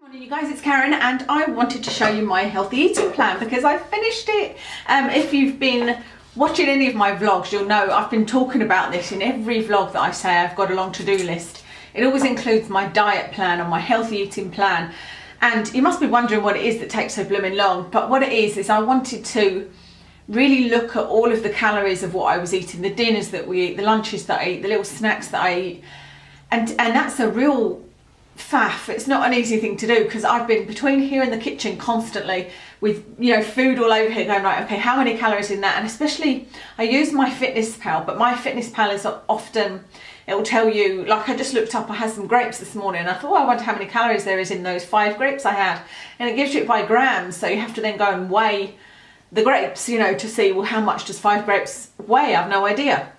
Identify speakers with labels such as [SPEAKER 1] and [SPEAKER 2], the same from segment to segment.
[SPEAKER 1] Morning you guys, it's Karen and I wanted to show you my healthy eating plan because I finished it. If you've been watching any of my vlogs, you'll know I've been talking about this in every vlog that I say I've got a long to-do list. It always includes my diet plan and my healthy eating plan, and you must be wondering what it is that takes so blooming long. But what it is I wanted to really look at all of the calories of what I was eating, the dinners that we eat, the lunches that I eat, the little snacks that I eat, and that's a real faff. It's not an easy thing to do because I've been between here and the kitchen constantly with, you know, food all over here going, right, okay, how many calories in that? And especially I use my Fitness Pal, but my Fitness Pal is often, it will tell you, like I just looked up, I had some grapes this morning and I thought, oh, I wonder how many calories there is in those 5 grapes I had, and it gives you it by grams, so you have to then go and weigh the grapes, you know, to see, well, how much does 5 grapes weigh? I've no idea.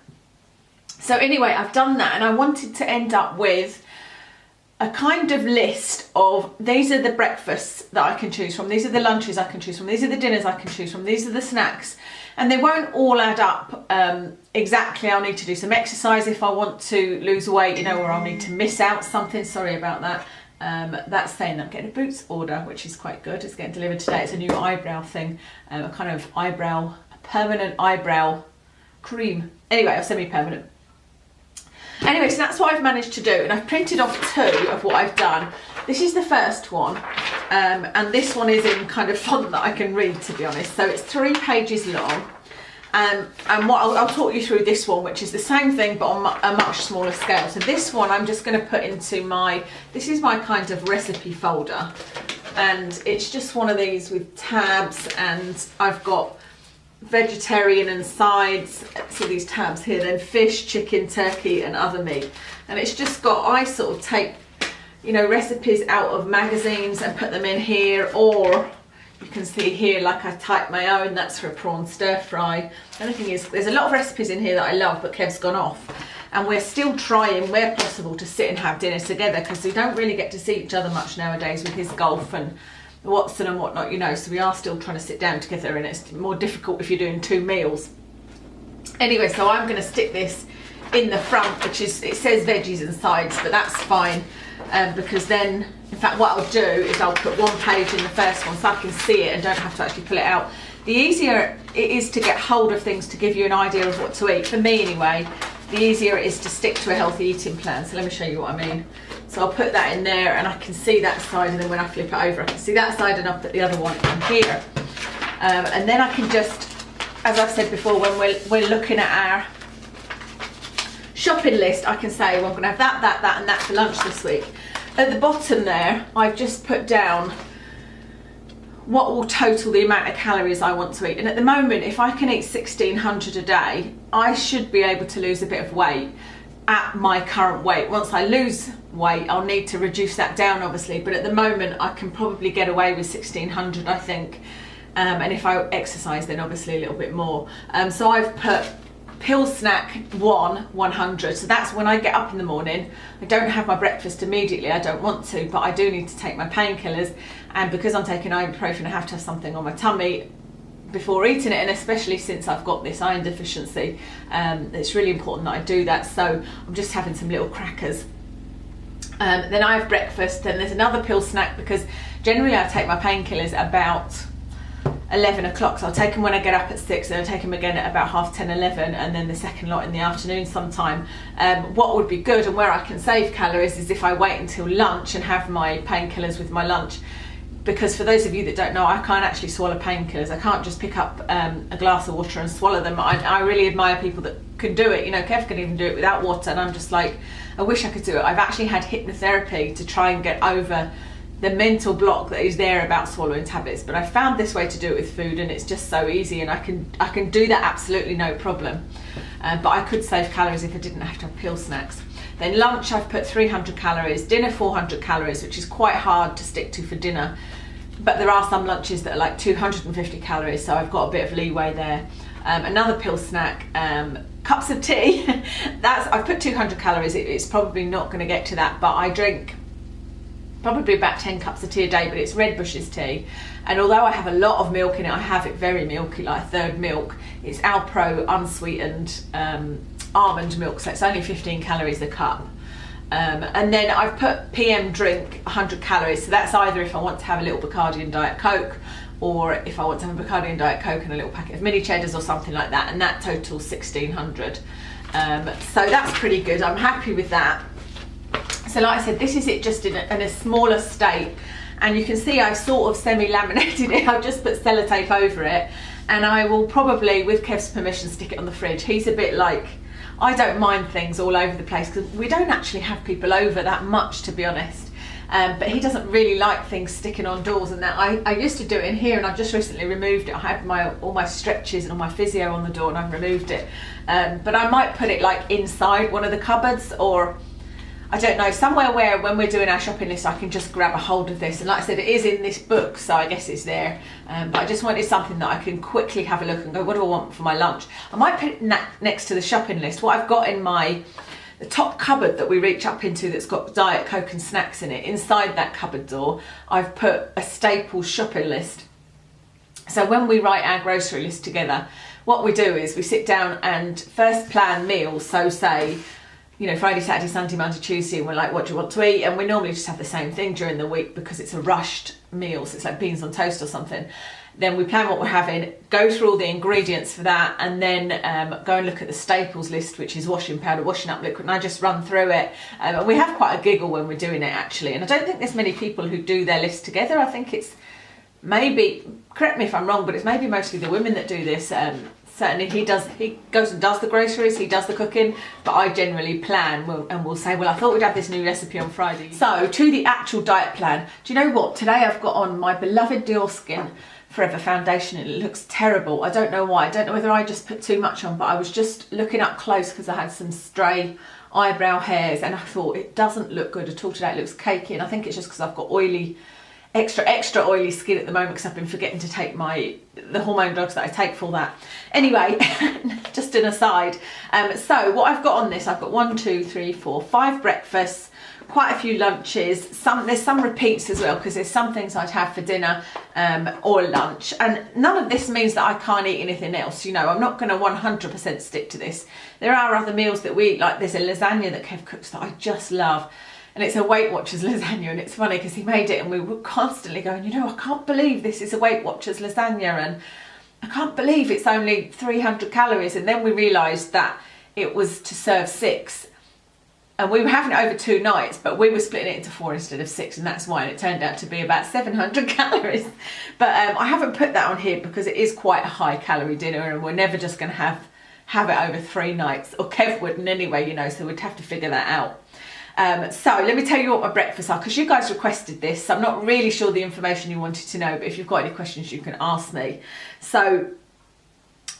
[SPEAKER 1] So anyway, I've done that and I wanted to end up with a kind of list of, these are the breakfasts that I can choose from, these are the lunches I can choose from, these are the dinners I can choose from, these are the snacks, and they won't all add up exactly. I'll need to do some exercise if I want to lose weight, you know, or I'll need to miss out something, sorry about that. That's saying I'm getting a Boots order, which is quite good. It's getting delivered today. It's a new eyebrow thing, a kind of permanent eyebrow cream. Anyway, a semi-permanent. Anyway, so that's what I've managed to do, and I've printed off 2 of what I've done. This is the first one, and this one is in kind of font that I can read, to be honest. So it's 3 pages long, and what I'll talk you through this one, which is the same thing but on a much smaller scale. So this one I'm just going to put into this is my kind of recipe folder, and it's just one of these with tabs, and I've got vegetarian and sides, so these tabs here, then fish, chicken, turkey and other meat, and it's just got, I sort of take, you know, recipes out of magazines and put them in here, or you can see here, like I type my own, that's for a prawn stir fry. The only thing is there's a lot of recipes in here that I love, but Kev's gone off, and we're still trying where possible to sit and have dinner together because we don't really get to see each other much nowadays with his golf and Watson and whatnot, you know, so we are still trying to sit down together, and it's more difficult if you're doing 2 meals. Anyway, so I'm going to stick this in the front, which is, it says veggies and sides, but that's fine, because then, in fact, what I'll do is I'll put 1 page in the first one so I can see it and don't have to actually pull it out. The easier it is to get hold of things to give you an idea of what to eat, for me anyway, the easier it is to stick to a healthy eating plan. So let me show you what I mean. So I'll put that in there and I can see that side, and then when I flip it over I can see that side, and I'll put the other one in here. And then I can just, as I've said before, when we're looking at our shopping list, I can say, well, I'm going to have that and that for lunch this week. At the bottom there, I've just put down what will total the amount of calories I want to eat. And at the moment, if I can eat 1,600 a day, I should be able to lose a bit of weight at my current weight. Once I lose weight, I'll need to reduce that down, obviously, but at the moment I can probably get away with 1,600, I think, and if I exercise, then obviously a little bit more. So I've put pill snack 100, so that's when I get up in the morning. I don't have my breakfast immediately, I don't want to, but I do need to take my painkillers, and because I'm taking ibuprofen, I have to have something on my tummy before eating it, and especially since I've got this iron deficiency, it's really important that I do that. So I'm just having some little crackers. Then I have breakfast, then there's another pill snack, because generally I take my painkillers about 11 o'clock, so I'll take them when I get up at 6, and I'll take them again at about 10:30, 11, and then the second lot in the afternoon sometime. What would be good and where I can save calories is if I wait until lunch and have my painkillers with my lunch, because for those of you that don't know, I can't actually swallow painkillers. I can't just pick up a glass of water and swallow them. I really admire people that can do it. You know, Kev can even do it without water, and I'm just like, I wish I could do it. I've actually had hypnotherapy to try and get over the mental block that is there about swallowing tablets, but I found this way to do it with food, and it's just so easy, and I can do that absolutely no problem. But I could save calories if I didn't have to have pill snacks. Then lunch, I've put 300 calories, dinner 400 calories, which is quite hard to stick to for dinner, but there are some lunches that are like 250 calories, so I've got a bit of leeway there. Another pill snack, cups of tea, I've put 200 calories, it's probably not going to get to that, but I drink probably about 10 cups of tea a day, but it's Red Bush's tea, and although I have a lot of milk in it, I have it very milky, like third milk. It's Alpro unsweetened almond milk, so it's only 15 calories a cup. And then I've put PM drink 100 calories, so that's either if I want to have a little Bacardi and Diet Coke, or if I want to have a Bacardi and Diet Coke and a little packet of mini cheddars or something like that, and that totals 1600. So that's pretty good. I'm happy with that. So like I said, this is it just in a smaller state, and you can see I've sort of semi-laminated it. I've just put sellotape over it, and I will probably, with Kev's permission, stick it on the fridge. He's a bit like, I don't mind things all over the place because we don't actually have people over that much, to be honest. But he doesn't really like things sticking on doors and that. I used to do it in here, and I've just recently removed it. I had all my stretches and all my physio on the door, and I've removed it. But I might put it like inside one of the cupboards, or I don't know, somewhere where when we're doing our shopping list I can just grab a hold of this. And like I said, it is in this book, so I guess it's there. But I just wanted something that I can quickly have a look and go, what do I want for my lunch? I might put it next to the shopping list. What I've got in the top cupboard that we reach up into that's got Diet Coke and snacks in it, inside that cupboard door, I've put a staples shopping list. So when we write our grocery list together, what we do is we sit down and first plan meals. So say, you know, Friday, Saturday, Sunday, Monday, Tuesday, and we're like, what do you want to eat? And we normally just have the same thing during the week because it's a rushed meal, so it's like beans on toast or something. Then we plan what we're having, go through all the ingredients for that, and then go and look at the staples list, which is washing powder, washing up liquid, and I just run through it. And we have quite a giggle when we're doing it, actually. And I don't think there's many people who do their list together. I think it's maybe, correct me if I'm wrong, but it's maybe mostly the women that do this. Certainly he goes and does the groceries, he does the cooking, but I generally plan and we'll say, well, I thought we'd have this new recipe on Friday. So to the actual diet plan, do you know what? Today I've got on my beloved Dior Skin Forever foundation, and it looks terrible. I don't know why. I don't know whether I just put too much on, but I was just looking up close because I had some stray eyebrow hairs, and I thought it doesn't look good at all today. It looks cakey, and I think it's just because I've got extra oily skin at the moment because I've been forgetting to take the hormone drugs that I take for that. Anyway, just an aside. So what I've got on this, I've got 1, 2, 3, 4, 5 breakfasts, quite a few lunches. There's some repeats as well because there's some things I'd have for dinner or lunch, and none of this means that I can't eat anything else. You know, I'm not going to 100% stick to this. There are other meals that we eat, like there's a lasagna that Kev cooks that I just love. And it's a Weight Watchers lasagna, and it's funny because he made it and we were constantly going, you know, I can't believe this is a Weight Watchers lasagna, and I can't believe it's only 300 calories. And then we realised that it was to serve 6. And we were having it over 2 nights, but we were splitting it into 4 instead of 6, and that's why it turned out to be about 700 calories. But I haven't put that on here because it is quite a high calorie dinner, and we're never just going to have it over 3 nights, or Kev wouldn't anyway, you know, so we'd have to figure that out. So let me tell you what my breakfasts are, because you guys requested this, so I'm not really sure the information you wanted to know, but if you've got any questions you can ask me. So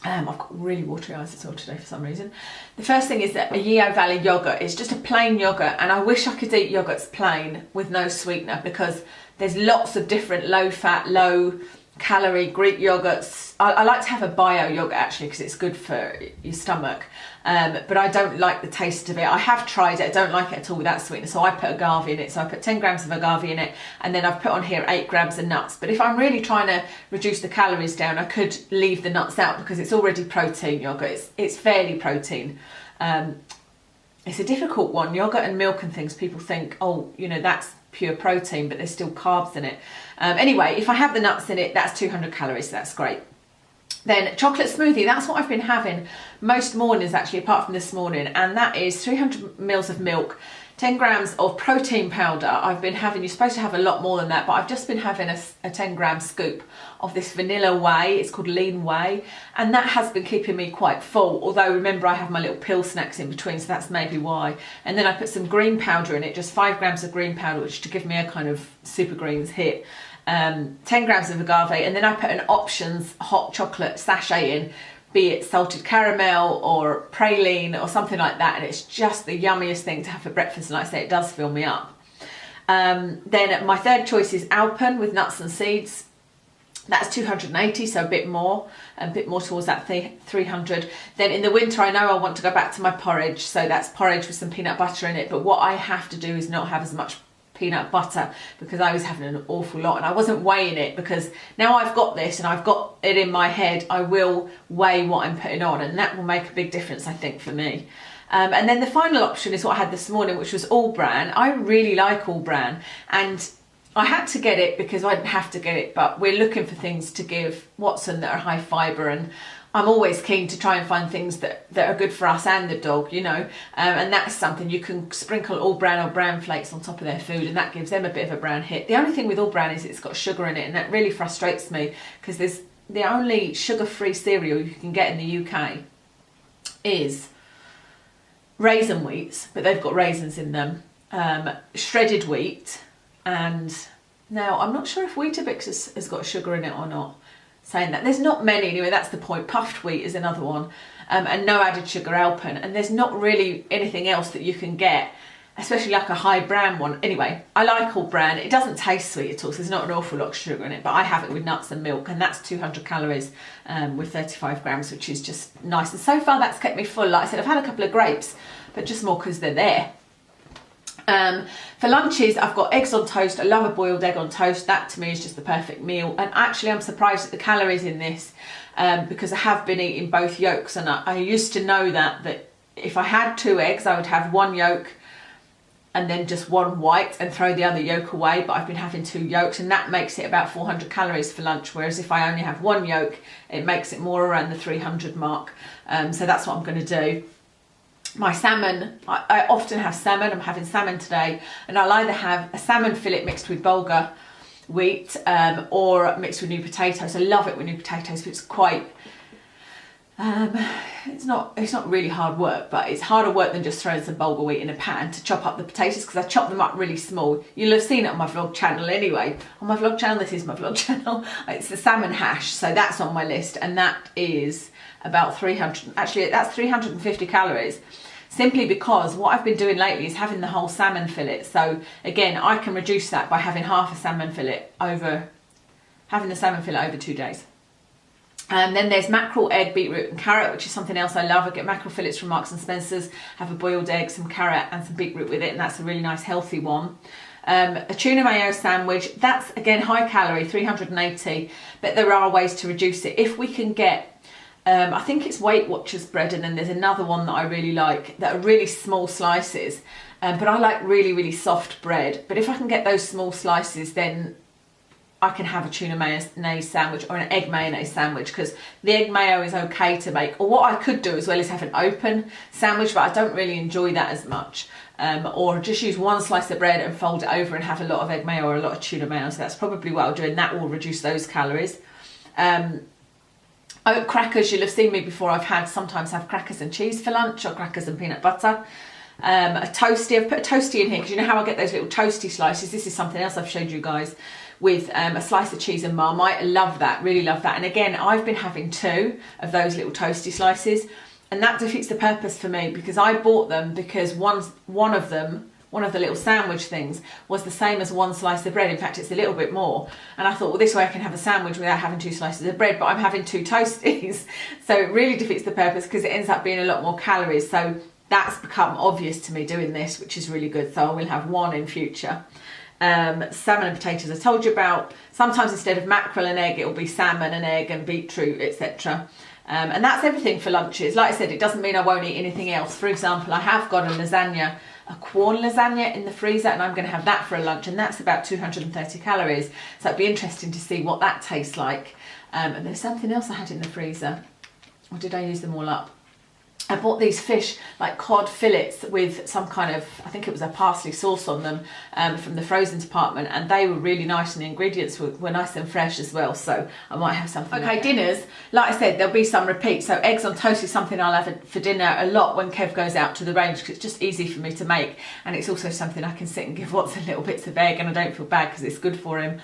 [SPEAKER 1] I've got really watery eyes as well today for some reason. The first thing is that a Yeo Valley yogurt. It's just a plain yogurt, and I wish I could eat yogurts plain with no sweetener because there's lots of different low fat, low calorie Greek yogurts. I like to have a bio yogurt actually because it's good for your stomach, but I don't like the taste of it. I have tried it, I don't like it at all without sweetener, so I put agave in it. So I put 10 grams of agave in it, and then I've put on here 8 grams of nuts. But if I'm really trying to reduce the calories down, I could leave the nuts out because it's already protein yogurt. It's fairly protein. It's a difficult one. Yogurt and milk and things, people think, oh, you know, that's pure protein, but there's still carbs in it. Anyway, if I have the nuts in it, that's 200 calories, so that's great. Then chocolate smoothie, that's what I've been having most mornings actually, apart from this morning, and that is 300 mils of milk, 10 grams of protein powder. I've been having, you're supposed to have a lot more than that, but I've just been having a 10 gram scoop of this vanilla whey. It's called lean whey, and that has been keeping me quite full, although remember I have my little pill snacks in between, so that's maybe why. And then I put some green powder in it, just 5 grams of green powder, which to give me a kind of super greens hit. 10 grams of agave, and then I put an options hot chocolate sachet in, be it salted caramel or praline or something like that, and it's just the yummiest thing to have for breakfast, and like I say, it does fill me up. Then my third choice is Alpen with nuts and seeds. That's 280, so a bit more towards that 300. Then in the winter, I know I want to go back to my porridge, so that's porridge with some peanut butter in it, but what I have to do is not have as much peanut butter because I was having an awful lot, and I wasn't weighing it because now I've got this and I've got it in my head, I will weigh what I'm putting on, and that will make a big difference I think for me. And then the final option is what I had this morning, which was all bran. I really like all bran, and I had to get it because I didn't have to get it, but we're looking for things to give Watson that are high fibre, and I'm always keen to try and find things that are good for us and the dog, you know, and that's something you can sprinkle all bran or bran flakes on top of their food, and that gives them a bit of a bran hit. The only thing with all bran is it's got sugar in it, and that really frustrates me because there's the only sugar-free cereal you can get in the UK is raisin wheats, but they've got raisins in them, shredded wheat, and now I'm not sure if Weetabix has got sugar in it or not. Saying that, there's not many anyway, that's the point. Puffed wheat is another one, and no added sugar Alpen, and there's not really anything else that you can get, especially like a high bran one. Anyway, I like all bran. It doesn't taste sweet at all, so there's not an awful lot of sugar in it, but I have it with nuts and milk, and that's 200 calories with 35 grams, which is just nice. And so far that's kept me full. Like I said, I've had a couple of grapes, but just more because they're there. For lunches, I've got eggs on toast. I love a boiled egg on toast. That to me is just the perfect meal. And actually I'm surprised at the calories in this because I have been eating both yolks, and I used to know that if I had 2 eggs, I would have 1 yolk and then just 1 white and throw the other yolk away, but I've been having 2 yolks, and that makes it about 400 calories for lunch, whereas if I only have 1 yolk, it makes it more around the 300 mark. So that's what I'm going to do. My salmon, I often have salmon. I'm having salmon today, and I'll either have a salmon fillet mixed with bulgur wheat or mixed with new potatoes. I love it with new potatoes, but it's quite it's not really hard work, but it's harder work than just throwing some bulgur wheat in a pan to chop up the potatoes, because I chop them up really small. You'll have seen it on my vlog channel anyway. On my vlog channel, this is my vlog channel. It's the salmon hash, so that's on my list, and that is about 300, actually that's 350 calories, simply because what I've been doing lately is having the whole salmon fillet. So again, I can reduce that by having half a salmon fillet over 2 days. And then there's mackerel, egg, beetroot and carrot, which is something else I love. I get mackerel fillets from Marks and Spencer's, have a boiled egg, some carrot and some beetroot with it, and that's a really nice healthy one. A tuna mayo sandwich, that's again high calorie, 380, but there are ways to reduce it. If we can get I think it's Weight Watchers bread, and then there's another one that I really like that are really small slices, but I like really, really soft bread. But if I can get those small slices, then I can have a tuna mayonnaise sandwich or an egg mayonnaise sandwich, because the egg mayo is okay to make. Or what I could do as well is have an open sandwich, but I don't really enjoy that as much. Or just use 1 slice of bread and fold it over and have a lot of egg mayo or a lot of tuna mayo. So that's probably what I'll do, and that will reduce those calories. Oat crackers, you'll have seen me before. Sometimes have crackers and cheese for lunch, or crackers and peanut butter. A toasty, I've put a toasty in here because you know how I get those little toasty slices. This is something else I've showed you guys with a slice of cheese and Marmite. I love that, really love that. And again, I've been having 2 of those little toasty slices, and that defeats the purpose for me, because I bought them because one of the little sandwich things was the same as 1 slice of bread. In fact, it's a little bit more. And I thought, well, this way I can have a sandwich without having 2 slices of bread, but I'm having 2 toasties. So it really defeats the purpose because it ends up being a lot more calories. So that's become obvious to me doing this, which is really good. So I will have 1 in future. Salmon and potatoes I told you about. Sometimes instead of mackerel and egg, it will be salmon and egg and beetroot, etc. And that's everything for lunches. Like I said, it doesn't mean I won't eat anything else. For example, I have got a corn lasagna in the freezer, and I'm going to have that for a lunch, and that's about 230 calories. So it'd be interesting to see what that tastes like. And there's something else I had in the freezer, or did I use them all up? I bought these fish, like cod fillets with some kind of, I think it was a parsley sauce on them from the frozen department, and they were really nice, and the ingredients were nice and fresh as well, so I might have something. Okay, dinners, like I said, there'll be some repeats. So eggs on toast is something I'll have for dinner a lot when Kev goes out to the range, because it's just easy for me to make, and it's also something I can sit and give Watson little bits of egg, and I don't feel bad because it's good for him.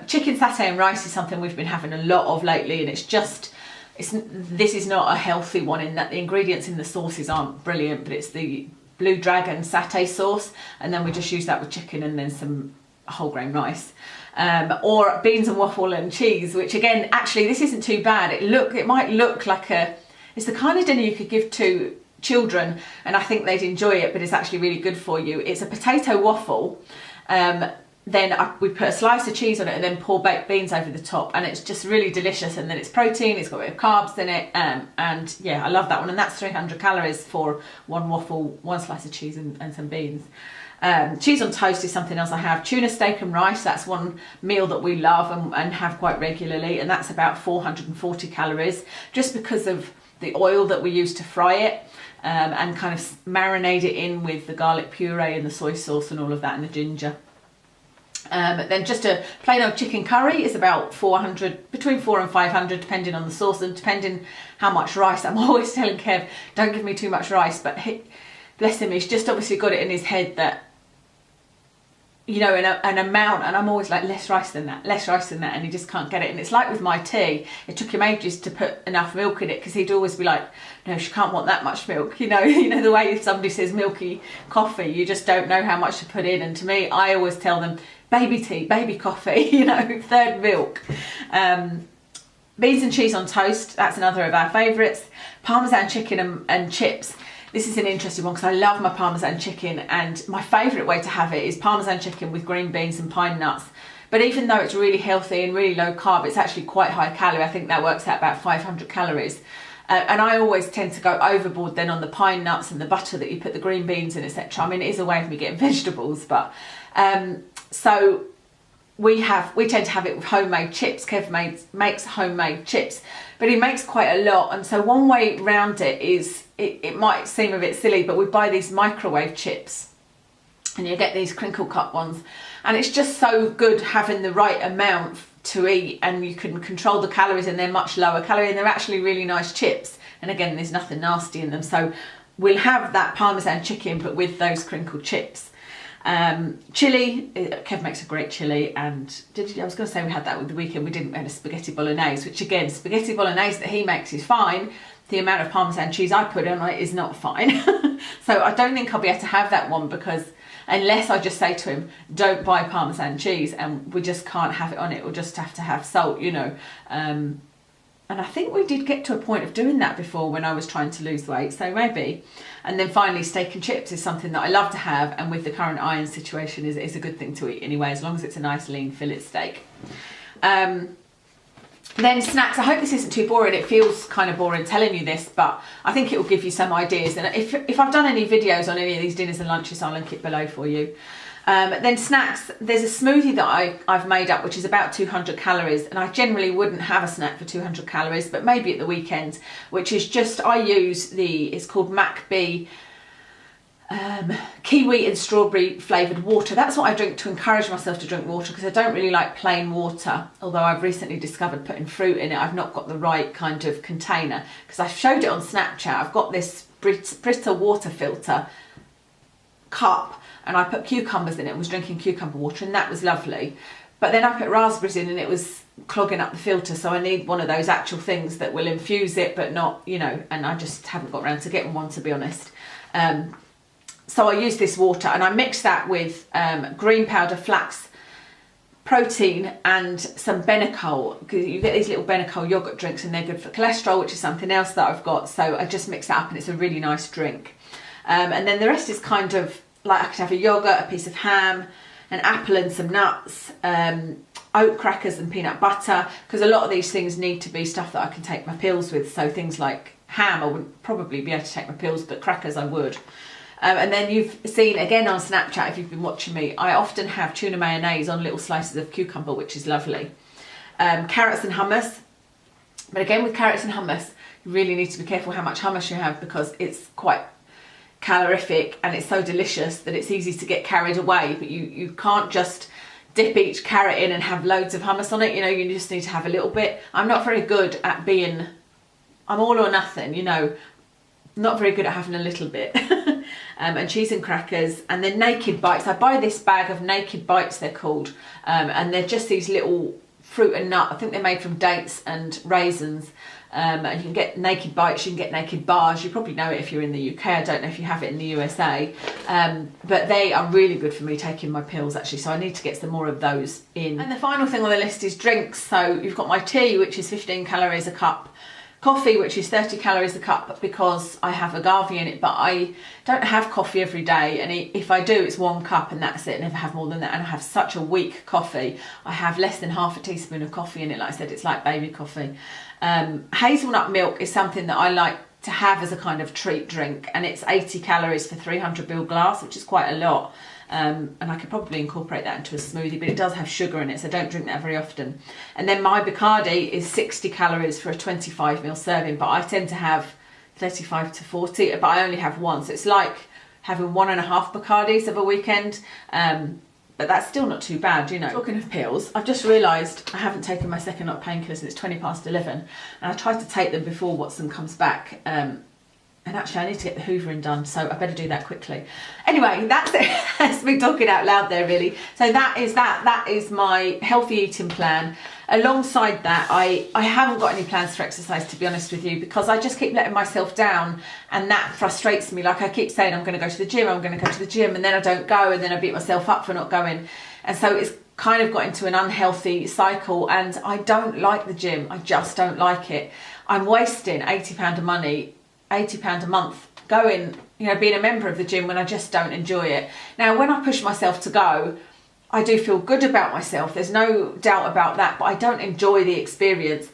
[SPEAKER 1] Chicken satay and rice is something we've been having a lot of lately, and it's just, this is not a healthy one in that the ingredients in the sauces aren't brilliant, but it's the Blue Dragon satay sauce, and then we just use that with chicken and then some whole grain rice. Or beans and waffle and cheese, which again, actually this isn't too bad. It might look like it's the kind of dinner you could give to children and I think they'd enjoy it, but it's actually really good for you. It's a potato waffle then we put a slice of cheese on it and then pour baked beans over the top, and it's just really delicious. And then it's protein, it's got a bit of carbs in it, and yeah, I love that one. And that's 300 calories for one waffle, one slice of cheese and some beans. Cheese on toast is something else I have. Tuna steak and rice, that's one meal that we love and have quite regularly, and that's about 440 calories, just because of the oil that we use to fry it, and kind of marinate it in with the garlic puree and the soy sauce and all of that, and the ginger. Then just a plain old chicken curry is about 400, between 400 and 500, depending on the sauce and depending how much rice. I'm always telling Kev, don't give me too much rice, but bless him, he's just obviously got it in his head that, you know, an amount, and I'm always like, less rice than that, and he just can't get it. And it's like with my tea, it took him ages to put enough milk in it, because he'd always be like, no, she can't want that much milk, you know the way if somebody says milky coffee, you just don't know how much to put in. And to me, I always tell them, baby tea, baby coffee, you know, third milk. Beans and cheese on toast, that's another of our favourites. Parmesan chicken and chips. This is an interesting one because I love my Parmesan chicken, and my favourite way to have it is Parmesan chicken with green beans and pine nuts. But even though it's really healthy and really low carb, it's actually quite high calorie. I think that works out about 500 calories. And I always tend to go overboard then on the pine nuts and the butter that you put the green beans in, etc. I mean, it is a way of me getting vegetables, but so we tend to have it with homemade chips. Kev makes homemade chips, but he makes quite a lot. And so one way around it is, it might seem a bit silly, but we buy these microwave chips, and you get these crinkle cut ones, and it's just so good having the right amount to eat, and you can control the calories, and they're much lower calorie, and they're actually really nice chips. And again, there's nothing nasty in them. So we'll have that Parmesan chicken, but with those crinkled chips. Chili, Kev makes a great chili, and I was going to say we had that with the weekend. We didn't. We had a spaghetti bolognese, which again, spaghetti bolognese that he makes is fine. The amount of Parmesan cheese I put on it is not fine. So I don't think I'll be able to have that one, because unless I just say to him, don't buy Parmesan cheese, and we just can't have it on it, we'll just have to have salt, you know. And I think we did get to a point of doing that before when I was trying to lose weight, so maybe. And then finally, steak and chips is something that I love to have, and with the current iron situation is a good thing to eat anyway, as long as it's a nice lean fillet steak. Then snacks. I hope this isn't too boring. It feels kind of boring telling you this, but I think it will give you some ideas. And if I've done any videos on any of these dinners and lunches, I'll link it below for you. Then snacks, there's a smoothie that I've made up, which is about 200 calories, and I generally wouldn't have a snack for 200 calories, but maybe at the weekend, which is just, I use it's called MacB kiwi and strawberry flavoured water. That's what I drink to encourage myself to drink water, because I don't really like plain water, although I've recently discovered putting fruit in it, I've not got the right kind of container, because I showed it on Snapchat. I've got this Brita water filter cup, and I put cucumbers in it and was drinking cucumber water, and that was lovely. But then I put raspberries in and it was clogging up the filter, so I need one of those actual things that will infuse it but not, you know, and I just haven't got around to getting one, to be honest. So I use this water and I mix that with green powder, flax, protein and some Benecol, because you get these little Benecol yogurt drinks and they're good for cholesterol, which is something else that I've got. So I just mix that up and it's a really nice drink. And then the rest is kind of like, I could have a yogurt, a piece of ham, an apple and some nuts, oat crackers and peanut butter, because a lot of these things need to be stuff that I can take my pills with. So things like ham I wouldn't probably be able to take my pills, but crackers I would. And then you've seen again on Snapchat, if you've been watching me, I often have tuna mayonnaise on little slices of cucumber, which is lovely. Carrots and hummus. But again, with carrots and hummus, you really need to be careful how much hummus you have, because it's quite calorific and it's so delicious that it's easy to get carried away. But you can't just dip each carrot in and have loads of hummus on it. You know, you just need to have a little bit. I'm not very good at being, I'm all or nothing, you know, not very good at having a little bit. And cheese and crackers, and then Naked Bites. I buy this bag of Naked Bites, they're called, and they're just these little fruit and nut. I think they're made from dates and raisins. And you can get Naked Bites, you can get Naked Bars. You probably know it if you're in the UK. I don't know if you have it in the USA. But they are really good for me taking my pills, actually. So I need to get some more of those in. And the final thing on the list is drinks. So you've got my tea, which is 15 calories a cup. coffee, which is 30 calories a cup because I have agave in it, but I don't have coffee every day, and if I do, it's 1 cup and that's it. I never have more than that, and I have such a weak coffee. I have less than half a teaspoon of coffee in it. Like I said, it's like baby coffee. Hazelnut milk is something that I like to have as a kind of treat drink, and it's 80 calories for 300 ml glass, which is quite a lot. And I could probably incorporate that into a smoothie, but it does have sugar in it, so I don't drink that very often. And then my Bacardi is 60 calories for a 25 ml serving, but I tend to have 35 to 40, but I only have one, so it's like having 1.5 Bacardis of a weekend. But that's still not too bad, you know. Talking of pills, I've just realised I haven't taken my second lot of painkillers and it's 20 past 11, and I tried to take them before Watson comes back. And actually I need to get the hoovering done, so I better do that quickly. Anyway, that's it. That's me talking out loud there, really. So that is my healthy eating plan. Alongside that, I haven't got any plans for exercise, to be honest with you, because I just keep letting myself down, and that frustrates me. Like, I keep saying I'm going to go to the gym, and then I don't go, and then I beat myself up for not going. And so it's kind of got into an unhealthy cycle, and I don't like the gym. I just don't like it. I'm wasting £80 of money, £80 a month going, you know, being a member of the gym when I just don't enjoy it. Now, when I push myself to go, I do feel good about myself. There's no doubt about that, but I don't enjoy the experience.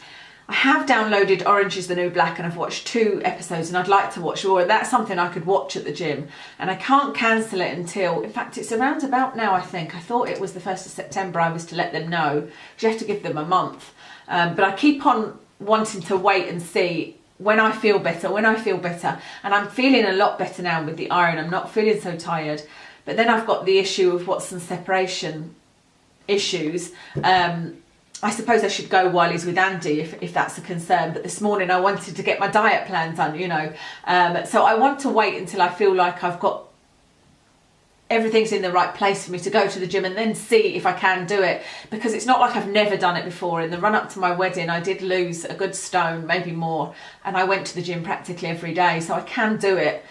[SPEAKER 1] I have downloaded Orange is the New Black, and I've watched 2 episodes, and I'd like to watch more. That's something I could watch at the gym, and I can't cancel it until, in fact, it's around about now, I think. I thought it was the 1st of September I was to let them know. You have to give them a month. But I keep on wanting to wait and see when I feel better, and I'm feeling a lot better now with the iron. I'm not feeling so tired. But then I've got the issue of Watson's separation issues. I suppose I should go while he's with Andy if that's a concern, but this morning I wanted to get my diet plan done, you know. So I want to wait until I feel like I've got everything's in the right place for me to go to the gym, and then see if I can do it, because it's not like I've never done it before. In the run up to my wedding, I did lose a good stone, maybe more, and I went to the gym practically every day, so I can do it.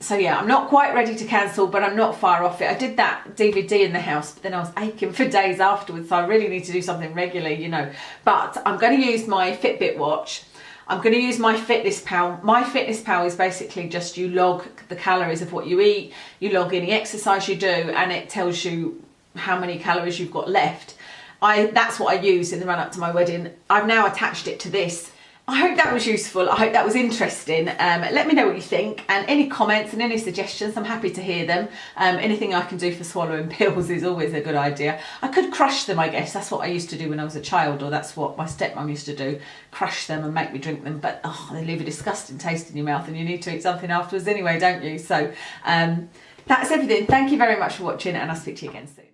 [SPEAKER 1] So yeah, I'm not quite ready to cancel, but I'm not far off it. I did that DVD in the house, but then I was aching for days afterwards, so I really need to do something regularly, you know. But I'm going to use my Fitbit watch. I'm going to use my Fitness Pal. My Fitness Pal is basically just, you log the calories of what you eat, you log any exercise you do, and it tells you how many calories you've got left. That's what I used in the run up to my wedding. I've now attached it to this. I hope that was useful. I hope that was interesting. Let me know what you think, and any comments and any suggestions, I'm happy to hear them. Anything I can do for swallowing pills is always a good idea. I could crush them, I guess. That's what I used to do when I was a child, or that's what my stepmom used to do, crush them and make me drink them. But they leave a disgusting taste in your mouth, and you need to eat something afterwards anyway, don't you? So that's everything. Thank you very much for watching, and I'll speak to you again soon.